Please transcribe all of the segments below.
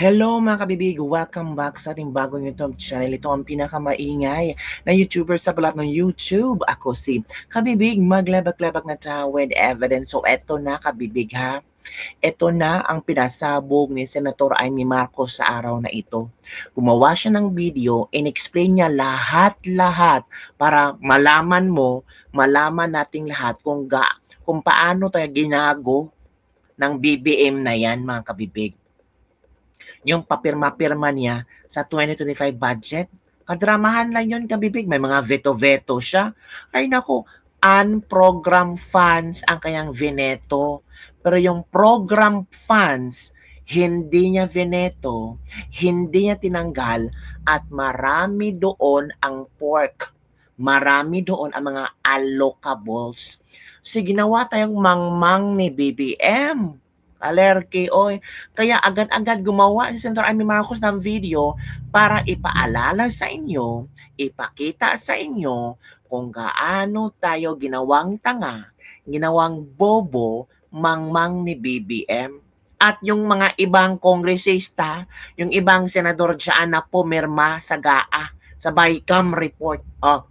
Hello mga kabibig! Welcome back sa ating bagong YouTube channel. Ito ang pinakamaingay na YouTuber sa balat ng YouTube. Ako si Kabibig, maglabak-labak na with evidence. So eto na kabibig ha. Ito na ang pinasabog ni Senator Amy Marcos sa araw na ito. Gumawa siya ng video, in-explain niya lahat-lahat para malaman nating lahat kung paano tayo ginago ng BBM na yan mga kabibig. Yung papirma-pirma niya sa 2025 budget. Kadramahan lang yun, kabibig. May mga veto-veto siya. Ay naku, unprogram funds ang kanyang veneto. Pero yung program funds, hindi niya veneto, hindi niya tinanggal, at marami doon ang pork. Marami doon ang mga allocables. So, ginawa tayong mangmang ni BBM. Alerke, oy. Kaya agad-agad gumawa si Senator Amy Marcos ng video para ipaalala sa inyo, ipakita sa inyo kung gaano tayo ginawang tanga, ginawang bobo, mangmang ni BBM. At yung mga ibang kongresista, yung ibang senador dyan na pumirma sa GAA, sa BICAM report. Oh,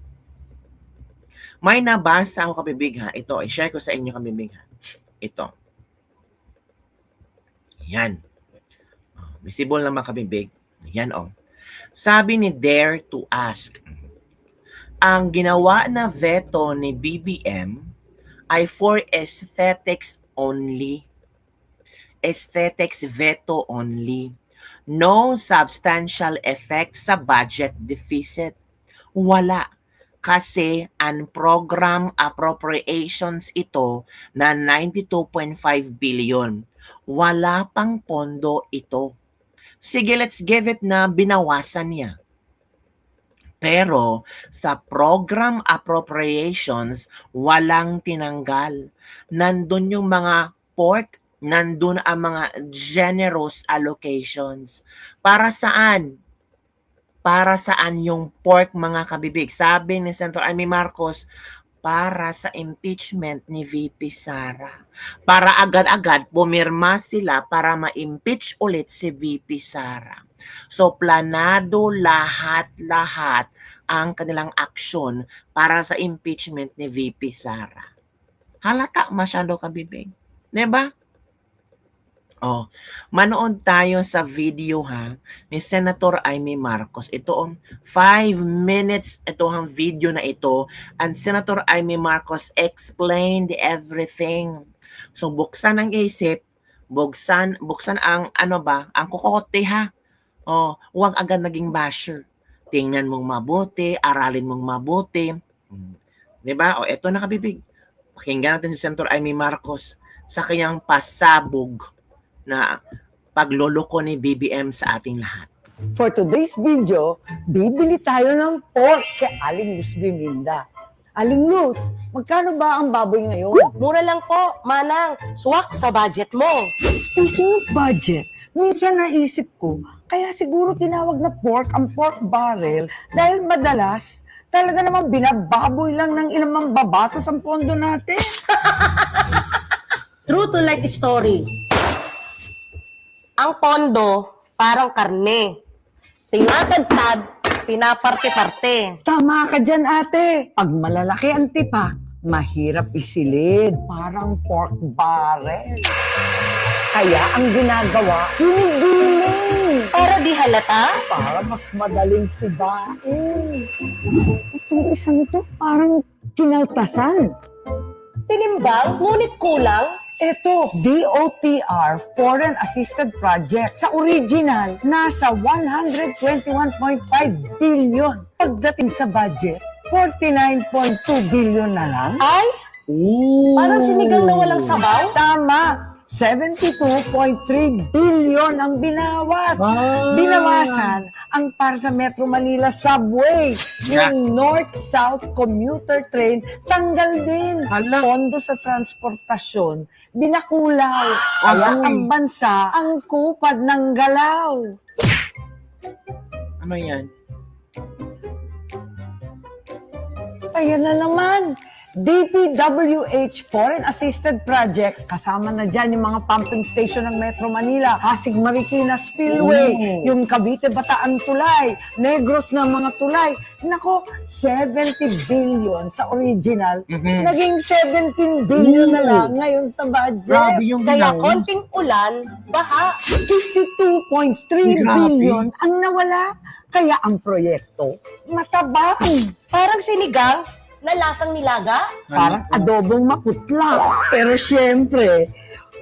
may nabasa ako kabibig ha. Ito, i-share ko sa inyo kabibig ha. Ito. Yan. Visible naman kabibig. Yan o. Sabi ni Dare to Ask, ang ginawa na veto ni BBM ay for aesthetics only. Aesthetics veto only. No substantial effect sa budget deficit. Wala. Kasi unprogram appropriations ito na 92.5 billion. Wala pang pondo ito. Sige, let's give it na binawasan niya. Pero sa program appropriations, walang tinanggal. Nandun yung mga pork, nandun ang mga generous allocations. Para saan? Para saan yung pork mga kabibig? Sabi ni Senator Amy Marcos, para sa impeachment ni VP Sara. Para agad-agad pumirma sila para ma-impeach ulit si VP Sara. So planado lahat-lahat ang kanilang aksyon para sa impeachment ni VP Sara. Halata masyado kabibig. Diba? Oh, manood tayo sa video ha ni Senator Amy Marcos. Ito 5 minutes ito ang video na ito, and Senator Amy Marcos explained everything. So buksan ang isip, buksan ang ang kokote ha. Oh, huwag agad naging basher. Tingnan mong mabuti, aralin mong mabuti. 'Di ba? O ito na kabibig. Pakinggan natin si Senator Amy Marcos sa kanyang pasabog na pagloloko ni BBM sa ating lahat. For today's video, bibili tayo ng pork kay Aling Luz Biminda. Aling Luz, magkano ba ang baboy ngayon? Mura lang po, manang. Swak sa budget mo. Speaking of budget, minsan naisip ko, kaya siguro tinawag na pork ang pork barrel dahil madalas talaga namang binababoy lang ng ilang mambabatas ang pondo natin. True to life story. Ang pondo, parang karne. Tinatagtad, pinaparte-parte. Tama ka dyan, ate. Pag malalaki ang tipak, mahirap isilid. Parang pork barrel. Kaya ang ginagawa, hinigiling. Para di halata, Para mas madaling sibain. Itong isang ito, parang kinaltasan. tinimbang, ngunit kulang. Ito, DOTR, Foreign Assisted Project. Sa original, nasa 121.5 billion. Pagdating sa budget, 49.2 billion na lang. Ay, Ooh. parang sinigang na walang sabaw. Tama, 72.3 billion ang binawas. Ah. Binawasan ang para sa Metro Manila Subway. Yung North-South Commuter Train, tanggal din. Hala. Pondo sa transportasyon, binakulaw. Kaya Ay. ang bansa ang kupad ng galaw. Ano yan? Ayan na naman. DPWH Foreign Assisted Projects, kasama na dyan yung mga pumping station ng Metro Manila, Pasig Marikina Spillway, Oh. yung Cavite Bataan Tulay, Negros na mga tulay. Nako, 70 billion sa original, Mhm. naging 17 billion na Oh. lang ngayon sa budget. Grabe yung Kaya ginawa. konting ulan, baha. 52.3 Grabe. billion ang nawala. Kaya ang proyekto, matabang. Parang sinigang na lasang nilaga. Parang adobong maputla. Pero syempre,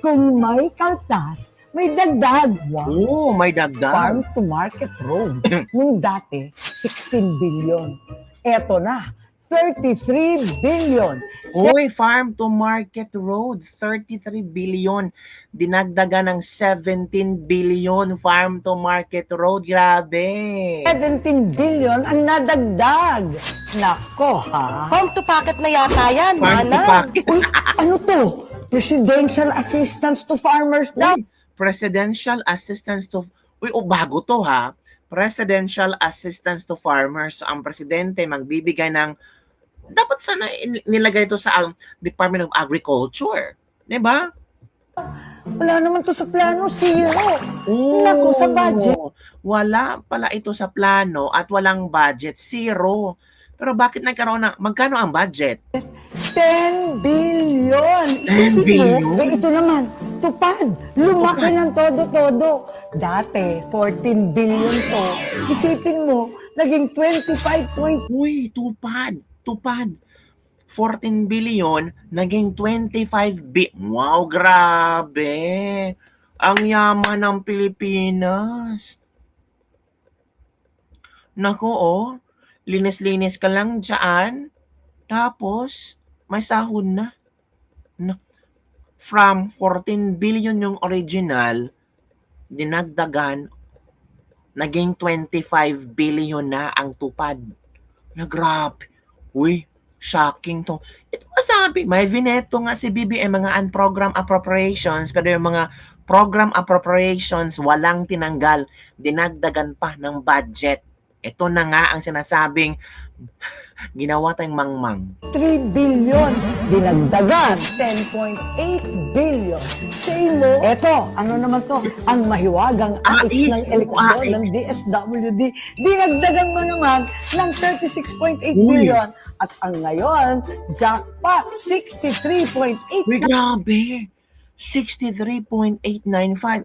kung may kaltas, may dagdag. Wow. Oh, may dagdag. Farm to Market Road. Nung dati, 16 billion. Eto na, 33 billion. Uy, Farm to Market Road, 33 billion. Dinagdagan ng 17 billion Farm to Market Road. Grabe. 17 billion ang nadagdag. Nako ha. Farm to pocket na yata yan, Farm to manang. Pocket. Uy, ano to? Presidential assistance to farmers daw. Uy, Presidential Assistance to... Uy, bago to ha. Presidential Assistance to Farmers. So, ang presidente magbibigay ng... Dapat sana nilagay ito sa Department of Agriculture. Diba? Wala naman to sa plano, zero. Oh, Naku, sa budget. Wala pala ito sa plano at walang budget. Zero. Pero bakit nagkaroon ng... Magkano ang budget? 10 billion. 10 billion? Mo, ito naman, tupad. Lumaki ng todo-todo. Dati, 14 billion to. Isipin mo, naging 25. Uy, tupad. 14 billion, naging 25 Wow, grabe. Ang yaman ng Pilipinas. Naku, linis-linis ka lang dyan. Tapos, may sahod na. From 14 billion yung original, dinagdagan, naging 25 billion na ang tupad. Na grabe. Uy, shocking to. Ito masabi, may vineto nga si BBM mga unprogrammed appropriations, pero yung mga program appropriations walang tinanggal, dinagdagan pa ng budget. Ito na nga ang sinasabing ginawa tayong mangmang. 3 billion. Dinagdagan, 10.8 billion. Say mo, eto, ano naman to? Ang mahiwagang AX ng AX, eleksyon AX. ng DSWD. Dinagdagan mo naman ng 36.8 Uy. billion. At ang ngayon, jackpot, 63.8 Uy, grabe. 63.895.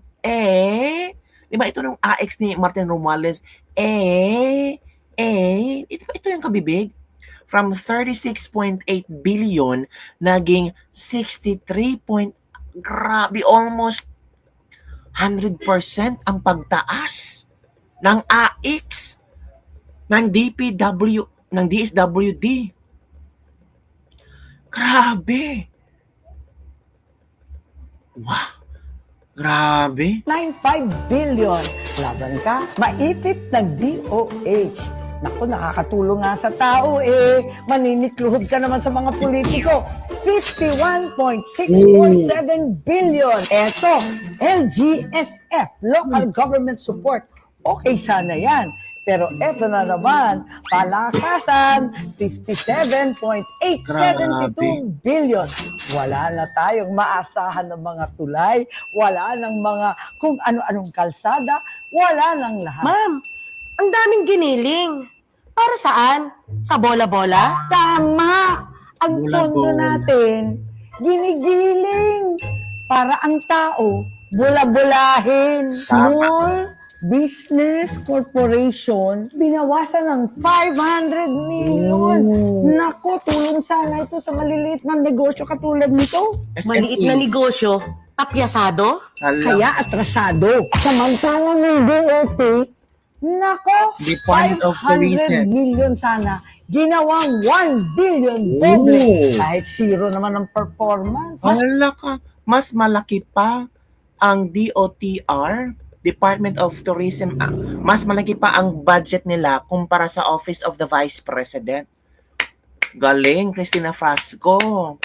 Di ba ito nung AX ni Martin Romualdez? Ito yung kabibig. From 36.8 billion, naging 63. Grabe, almost 100% ang pagtaas ng AX ng ng DSWD. Grabe. Wow. Grabe. 95 billion. Laban ka, maipit ng DOH. Naku, nakakatulong nga sa tao Maninikluhod ka naman sa mga politiko. 51.647 billion. Eto, LGSF, Local Government Support. Okay sana yan. Pero eto na naman, palakasan, 57.872 billion. Wala na tayong maasahan ng mga tulay, wala ng mga kung ano-anong kalsada, wala nang lahat. Ma'am, ang daming giniling. Para saan? Sa bola-bola? Tama! Ang Bola-bola. pondo natin, ginigiling para ang tao, bula-bulahin. Small Business Corporation, binawasan ng 500 million. Nako, tulong sana ito sa maliliit na negosyo katulad nito. Maliit na negosyo. Tapyasado? Kaya atrasado. Samantalang ng DOT, nako, Department of 500 Tourism. million sana. Ginawang 1 billion doble. Oh. Kahit zero naman ang performance. Wala ka. Mas malaki pa ang DOTR, Department of Tourism. Mas malaki pa ang budget nila kumpara sa Office of the Vice President. Galing, Cristina Frasco.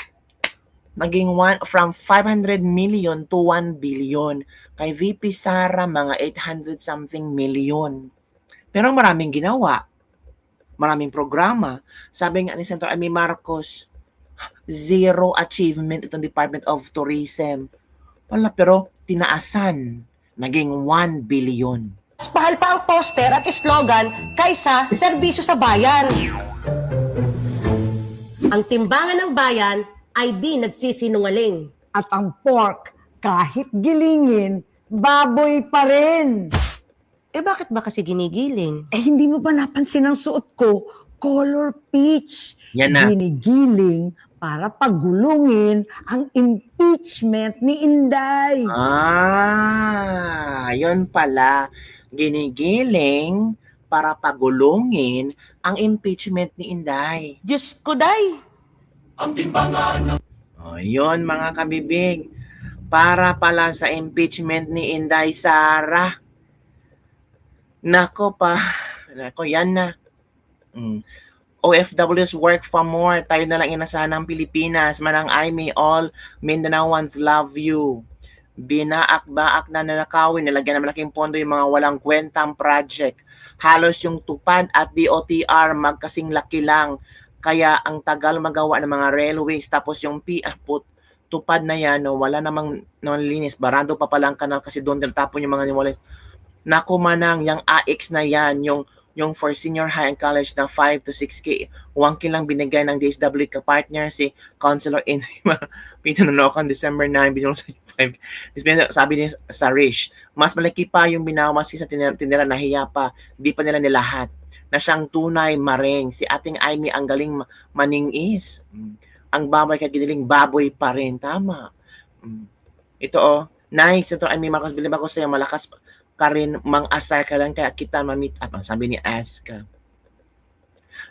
Naging from 500 million to 1 billion. Kay VP Sara, mga 800 something million. Pero maraming ginawa. Maraming programa. Sabi nga ni Senator Amy Marcos, Zero achievement itong Department of Tourism. Wala, pero tinaasan. Naging 1 billion. Mas mahal pa ang poster at slogan kaysa serbisyo sa bayan. Ang timbangan ng bayan ay di nagsisinungaling. At ang pork, kahit gilingin, baboy pa rin. Eh bakit ba kasi ginigiling? Eh, hindi mo ba napansin ang suot ko? Color peach. Yan na. Ginigiling para pagulungin ang impeachment ni Inday. Yun pala. Ginigiling para pagulungin ang impeachment ni Inday. Diyos ko, day! Yun mga kabibig. Para pala sa impeachment ni Inday Sara. Nako yan na. OFWs work for more. Tayo na lang inasahan ng Pilipinas. Manang Aimee, all Mindanaoans love you. Binaak-baak na nanakawin. Nilagyan ng malaking pondo yung mga walang kwentang project. Halos yung tupad at DOTR magkasing laki lang. Kaya ang tagal magawa ng mga railways. Tapos yung tupad na yan, no, wala namang linis. Barado pa palang kanal kasi doon tapon yung mga niwalay. Naku manang, yung AX na yan, yung for senior high and college na 5 to 6K, 1K lang binigay ng DSW ka-partner si Councilor in pinanonokan December 9, binulong sa 5. Sabi niya sa Rish, mas malaki pa yung binawas sa tinira nahiya pa, di pa nila nilahat. Na siyang tunay maring, si ating Aimee ang galing maningis. Ang baboy kaya giniling baboy pa rin, tama. Ito nice, ito Aimee Marcos, bilib ako sa'yo, malakas ka rin, mang-asar ka lang kaya kita ma-meet up. Sabi ni Aska.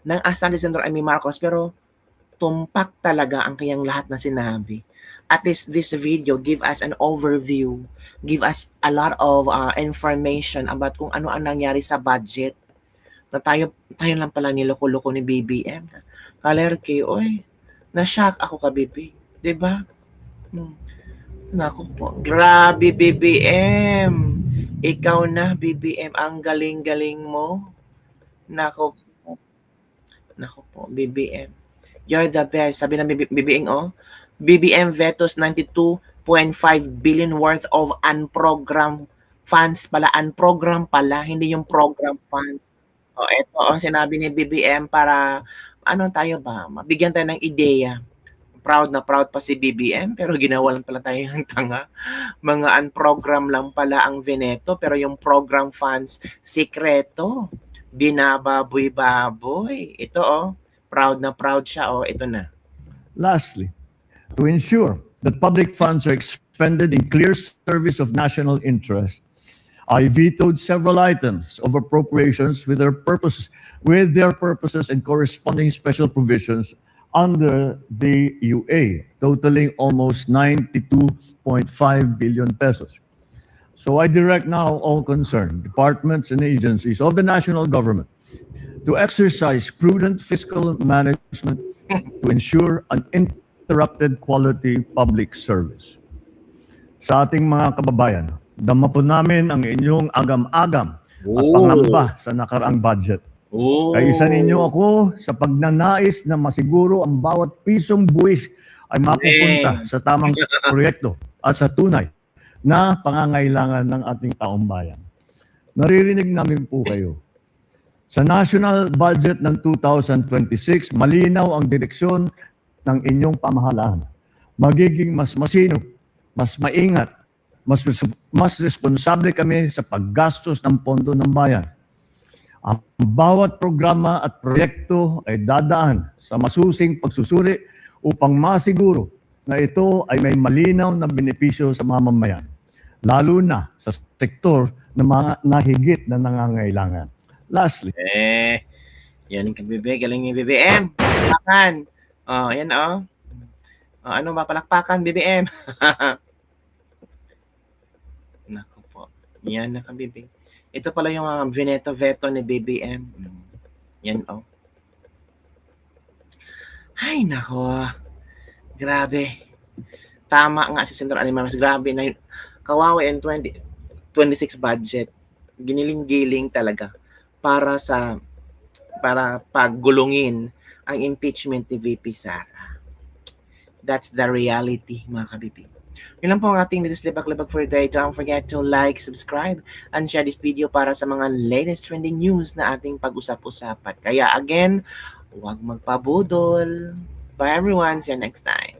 Nang asar ni Senator Aimee Marcos, pero tumpak talaga ang kanyang lahat na sinabi. At least this video give us an overview, give us a lot of information about kung ano ang nangyari sa budget. Na tayo lang pala niloko-loko ni BBM. Kalerke, na-shock ako ka, BB. Diba? Naku po. Grabe, BBM. Ikaw na, BBM, ang galing-galing mo. Nako po, BBM. You're the best. Sabi ng BBM, BBM vetoes 92.5 billion worth of unprogrammed funds pala. Unprogrammed pala, hindi yung program funds. Ito ang sinabi ni BBM para, tayo ba, mabigyan tayo ng ideya. Proud na proud pa si BBM pero ginawa lang pala tayo ng tanga. Mga unprogram lang pala ang Veneto pero yung program funds sikreto. Binababoy-baboy. Ito proud na proud siya. Ito na. Lastly, to ensure that public funds are expended in clear service of national interest, I vetoed several items of appropriations with their purposes and corresponding special provisions under the UA, totaling almost 92.5 billion pesos. So I direct now all concerned departments and agencies of the national government to exercise prudent fiscal management to ensure uninterrupted quality public service. Sa ating mga kababayan, dama po namin ang inyong agam-agam at pangamba sa nakaraang budget. Kaisa ninyo ako sa pagnanais na masiguro ang bawat pisong buwis ay mapupunta sa tamang proyekto at sa tunay na pangangailangan ng ating taong bayan. Naririnig namin po kayo. Sa national budget ng 2026, malinaw ang direksyon ng inyong pamahalaan. Magiging mas masino, mas maingat, mas responsable kami sa paggastos ng pondo ng bayan. Ang bawat programa at proyekto ay dadaan sa masusing pagsusuri upang masiguro na ito ay may malinaw na benepisyo sa mamamayan, lalo na sa sektor na mga nahigit na nangangailangan. Lastly, yan yung kabibig, galing ni BBM. Palakpakan. Yan ano ba, palakpakan, BBM. Naku po. Yan na kabibig. Ito pala yung veto ni BBM. Yan Ay, nako. Grabe. Tama nga si Senator Aimee Marcos. Grabe na kawawa in 2026 budget. Giniling-giling talaga para paggulungin ang impeachment ni VP Sara. That's the reality, mga kabibi. Yun lang po ang ating latest libak-libak for today. Don't forget to like, subscribe, and share this video para sa mga latest trending news na ating pag-usap-usapan. Kaya again, huwag magpabudol. Bye everyone. See you next time.